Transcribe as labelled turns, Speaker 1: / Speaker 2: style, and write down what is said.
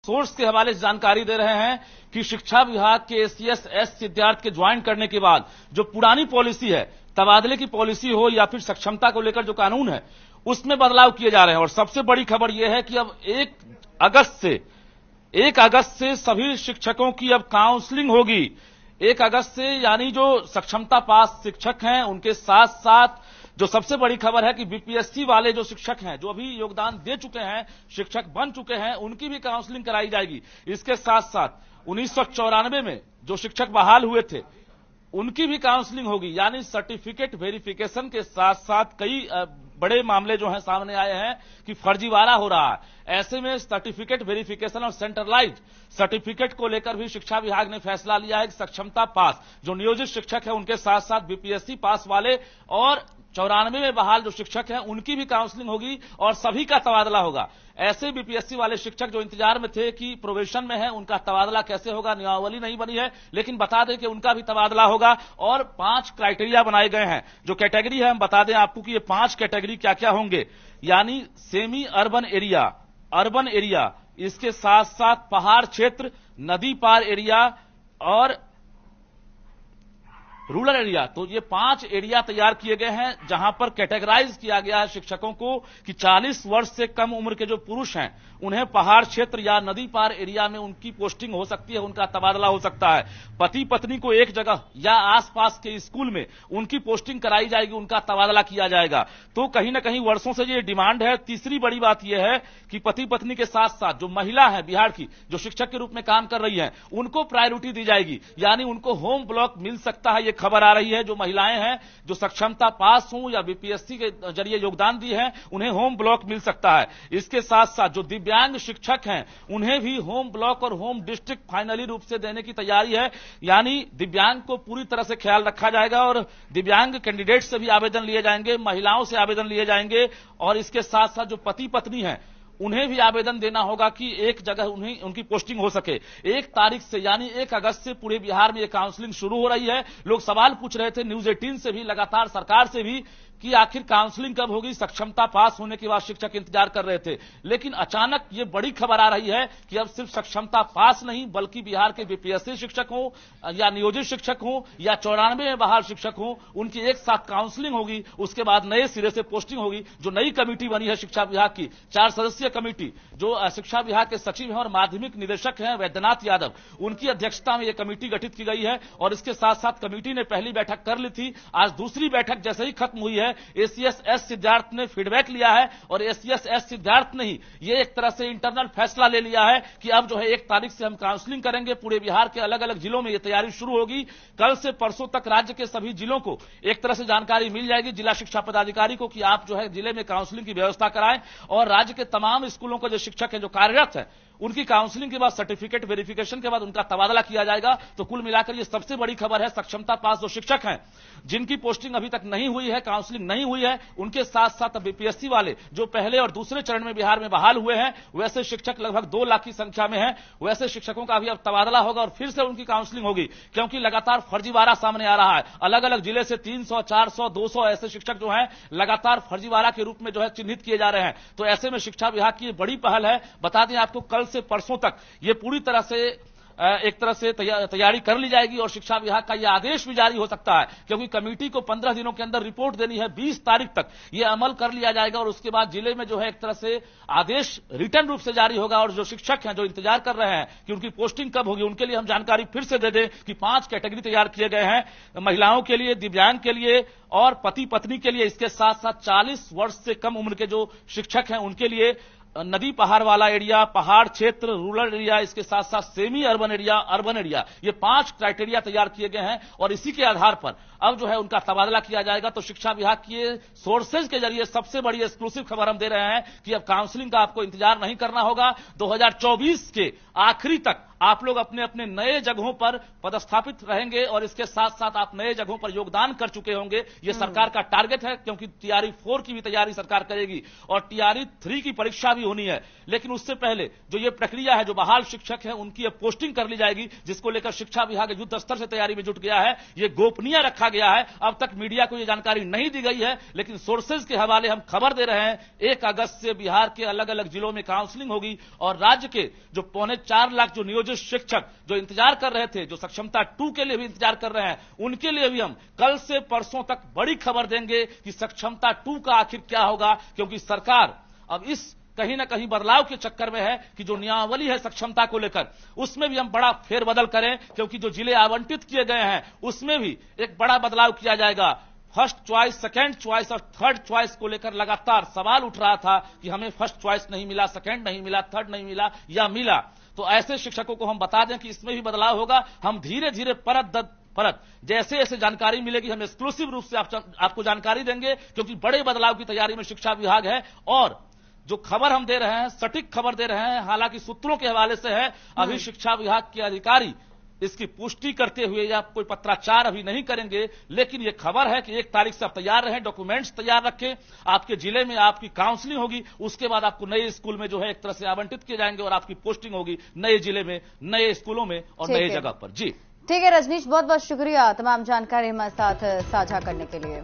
Speaker 1: Source के हवाले से जानकारी दे रहे हैं कि शिक्षा विभाग के एसीएस एस विद्यार्थी के ज्वाइन करने के बाद जो पुरानी पॉलिसी है, तबादले की पॉलिसी हो या फिर सक्षमता को लेकर जो कानून है, उसमें बदलाव किए जा रहे हैं। और सबसे बड़ी खबर यह है कि अब 1 अगस्त से सभी शिक्षकों की अब काउंसलिंग होगी। 1 अगस्त से, यानी जो सक्षमता पास शिक्षक हैं उनके साथ साथ जो सबसे बड़ी खबर है कि बीपीएससी वाले जो शिक्षक हैं, जो अभी योगदान दे चुके हैं, शिक्षक बन चुके हैं, उनकी भी काउंसलिंग कराई जाएगी। इसके साथ साथ 1994 में जो शिक्षक बहाल हुए थे उनकी भी काउंसलिंग होगी। यानी सर्टिफिकेट वेरिफिकेशन के साथ साथ कई बड़े मामले जो हैं सामने आए हैं कि फर्जीवाड़ा हो रहा है। ऐसे में सर्टिफिकेट वेरिफिकेशन और सेंट्रलाइज्ड सर्टिफिकेट को लेकर भी शिक्षा विभाग ने फैसला लिया है कि सक्षमता पास जो नियोजित शिक्षक है उनके साथ साथ बीपीएससी पास वाले और 94 में बहाल जो शिक्षक हैं उनकी भी काउंसलिंग होगी और सभी का तबादला होगा। ऐसे बीपीएससी वाले शिक्षक जो इंतजार में थे कि प्रोबेशन में है, उनका तबादला कैसे होगा, नियमावली नहीं बनी है, लेकिन बता दें कि उनका भी तबादला होगा। और 5 क्राइटेरिया बनाए गए हैं। जो कैटेगरी है हम बता दें आपको कि ये 5 कैटेगरी क्या क्या होंगे। यानी semi urban area, urban area, इसके साथ साथ पहाड़ क्षेत्र, नदी पार एरिया और रूरल एरिया। तो ये 5 एरिया तैयार किए गए हैं जहां पर कैटेगराइज किया गया है शिक्षकों को कि 40 वर्ष से कम उम्र के जो पुरुष हैं उन्हें पहाड़ क्षेत्र या नदी पार एरिया में उनकी पोस्टिंग हो सकती है, उनका तबादला हो सकता है। पति पत्नी को एक जगह या आसपास के स्कूल में उनकी पोस्टिंग कराई जाएगी, उनका तबादला किया जाएगा। तो कहीं ना कहीं वर्षों से ये डिमांड है। तीसरी बड़ी बात यह है कि पति पत्नी के साथ साथ जो महिला है बिहार की, जो शिक्षक के रूप में काम कर रही है, उनको प्रायोरिटी दी जाएगी। यानी उनको होम ब्लॉक मिल सकता है। ये खबर आ रही है जो महिलाएं हैं जो सक्षमता पास हों या बीपीएससी के जरिए योगदान दी है, उन्हें होम ब्लॉक मिल सकता है। इसके साथ साथ जो दिव्यांग शिक्षक हैं उन्हें भी होम ब्लॉक और होम डिस्ट्रिक्ट फाइनली रूप से देने की तैयारी है। यानी दिव्यांग को पूरी तरह से ख्याल रखा जाएगा और दिव्यांग कैंडिडेट से भी आवेदन लिए जाएंगे, महिलाओं से आवेदन लिए जाएंगे और इसके साथ साथ जो पति पत्नी हैं उन्हें भी आवेदन देना होगा कि एक जगह उन्हें उनकी पोस्टिंग हो सके। 1 तारीख से यानी 1 अगस्त से पूरे बिहार में ये काउंसलिंग शुरू हो रही है। लोग सवाल पूछ रहे थे न्यूज 18 से भी, लगातार सरकार से भी, कि आखिर काउंसलिंग कब होगी। सक्षमता पास होने के बाद शिक्षक इंतजार कर रहे थे, लेकिन अचानक ये बड़ी खबर आ रही है कि अब सिर्फ सक्षमता पास नहीं बल्कि बिहार के बीपीएससी शिक्षक हों या नियोजित शिक्षक हों या 94 में बहाल शिक्षक हों, उनकी एक साथ काउंसलिंग होगी। उसके बाद नए सिरे से पोस्टिंग होगी। जो नई कमेटी बनी है शिक्षा विभाग की, 4 सदस्यीय कमेटी, जो शिक्षा विभाग के सचिव हैं और माध्यमिक निदेशक हैं वैद्यनाथ यादव, उनकी अध्यक्षता में यह कमेटी गठित की गई है। और इसके साथ साथ कमेटी ने पहली बैठक कर ली थी। आज दूसरी बैठक जैसे ही खत्म हुई है, एसीएस एस सिद्धार्थ ने फीडबैक लिया है और एसीएस एस सिद्धार्थ ने ही ये एक तरह से इंटरनल फैसला ले लिया है कि अब जो है 1 तारीख से हम काउंसलिंग करेंगे। पूरे बिहार के अलग अलग जिलों में ये तैयारी शुरू होगी। कल से परसों तक राज्य के सभी जिलों को एक तरह से जानकारी मिल जाएगी जिला शिक्षा पदाधिकारी को कि आप जो है जिले में काउंसलिंग की व्यवस्था कराएं और राज्य के तमाम स्कूलों के जो शिक्षक हैं जो कार्यरत है उनकी काउंसलिंग के बाद सर्टिफिकेट वेरिफिकेशन के बाद उनका तबादला किया जाएगा। तो कुल मिलाकर ये सबसे बड़ी खबर है। सक्षमता पास जो शिक्षक हैं जिनकी पोस्टिंग अभी तक नहीं हुई है, काउंसलिंग नहीं हुई है, उनके साथ साथ बीपीएससी वाले जो पहले और दूसरे चरण में बिहार में बहाल हुए हैं, वैसे शिक्षक लगभग 2 लाख की संख्या में है, वैसे शिक्षकों का भी अब तबादला होगा और फिर से उनकी काउंसलिंग होगी। क्योंकि लगातार फर्जीवाड़ा सामने आ रहा है। अलग अलग जिले से 300, 400, 200 ऐसे शिक्षक जो हैं लगातार फर्जीवाड़ा के रूप में जो है चिन्हित किए जा रहे हैं। तो ऐसे में शिक्षा विभाग की बड़ी पहल है। बता दें आपको, कल से परसों तक ये पूरी तरह से एक तरह से तैयारी कर ली जाएगी और शिक्षा विभाग का यह आदेश भी जारी हो सकता है। क्योंकि कमेटी को 15 दिनों के अंदर रिपोर्ट देनी है। 20 तारीख तक यह अमल कर लिया जाएगा और उसके बाद जिले में जो है एक तरह से आदेश रिटर्न रूप से जारी होगा। और जो शिक्षक हैं जो इंतजार कर रहे हैं कि उनकी पोस्टिंग कब होगी, उनके लिए हम जानकारी फिर से दे दें कि 5 कैटेगरी तैयार किए गए हैं, महिलाओं के लिए, दिव्यांग के लिए और पति पत्नी के लिए। इसके साथ साथ 40 वर्ष से कम उम्र के जो शिक्षक हैं उनके लिए नदी पहाड़ वाला एरिया, पहाड़ क्षेत्र, रूरल एरिया, इसके साथ साथ semi urban area, urban area, ये 5 क्राइटेरिया तैयार किए गए हैं और इसी के आधार पर अब जो है उनका तबादला किया जाएगा। तो शिक्षा विभाग के सोर्सेज के जरिए सबसे बड़ी एक्सक्लूसिव खबर हम दे रहे हैं कि अब काउंसलिंग का आपको इंतजार नहीं करना होगा। 2024 के आखिरी तक आप लोग अपने अपने नए जगहों पर पदस्थापित रहेंगे और इसके साथ साथ आप नए जगहों पर योगदान कर चुके होंगे। ये सरकार का टारगेट है, क्योंकि टीआरई 4 की भी तैयारी सरकार करेगी और टीआरई 3 की परीक्षा भी होनी है। लेकिन उससे पहले जो ये प्रक्रिया है, जो बहाल शिक्षक है उनकी अब पोस्टिंग कर ली जाएगी, जिसको लेकर शिक्षा विभाग युद्ध स्तर से तैयारी में जुट गया है। ये गोपनीय रखा गया है, अब तक मीडिया को ये जानकारी नहीं दी गई है, लेकिन सोर्सेज के हवाले हम खबर दे रहे हैं। 1 अगस्त से बिहार के अलग अलग जिलों में काउंसलिंग होगी और राज्य के जो 4.25 लाख जो नियोजित शिक्षक जो इंतजार कर रहे थे, जो सक्षमता 2 के लिए भी इंतजार कर रहे हैं, उनके लिए भी हम कल से परसों तक बड़ी खबर देंगे कि सक्षमता 2 का आखिर क्या होगा। क्योंकि सरकार अब इस कहीं ना कहीं बदलाव के चक्कर में है कि जो नियमावली है सक्षमता को लेकर, उसमें भी हम बड़ा फेरबदल करें, क्योंकि जो जिले आवंटित किए गए हैं उसमें भी एक बड़ा बदलाव किया जाएगा। फर्स्ट च्वाइस, सेकंड च्वाइस और थर्ड च्वाइस को लेकर लगातार सवाल उठ रहा था कि हमें फर्स्ट च्वाइस नहीं मिला, सेकंड नहीं मिला, थर्ड नहीं मिला या मिला। तो ऐसे शिक्षकों को हम बता दें कि इसमें भी बदलाव होगा। हम धीरे धीरे परत जैसे जैसे जानकारी मिलेगी हम एक्सक्लूसिव रूप से आपको जानकारी देंगे, क्योंकि बड़े बदलाव की तैयारी में शिक्षा विभाग है। और जो खबर हम दे रहे हैं, सटीक खबर दे रहे हैं, हालांकि सूत्रों के हवाले से है, अभी शिक्षा विभाग के अधिकारी इसकी पुष्टि करते हुए या कोई पत्राचार अभी नहीं करेंगे। लेकिन यह खबर है कि 1 तारीख से आप तैयार रहें, डॉक्यूमेंट्स तैयार रखें। आपके जिले में आपकी काउंसलिंग होगी, उसके बाद आपको नए स्कूल में जो है एक तरह से आवंटित किए जाएंगे और आपकी पोस्टिंग होगी नए जिले में, नए स्कूलों में और नई जगह पर। जी
Speaker 2: ठीक है रजनीश, बहुत बहुत शुक्रिया तमाम जानकारी हमारे साथ साझा करने के लिए।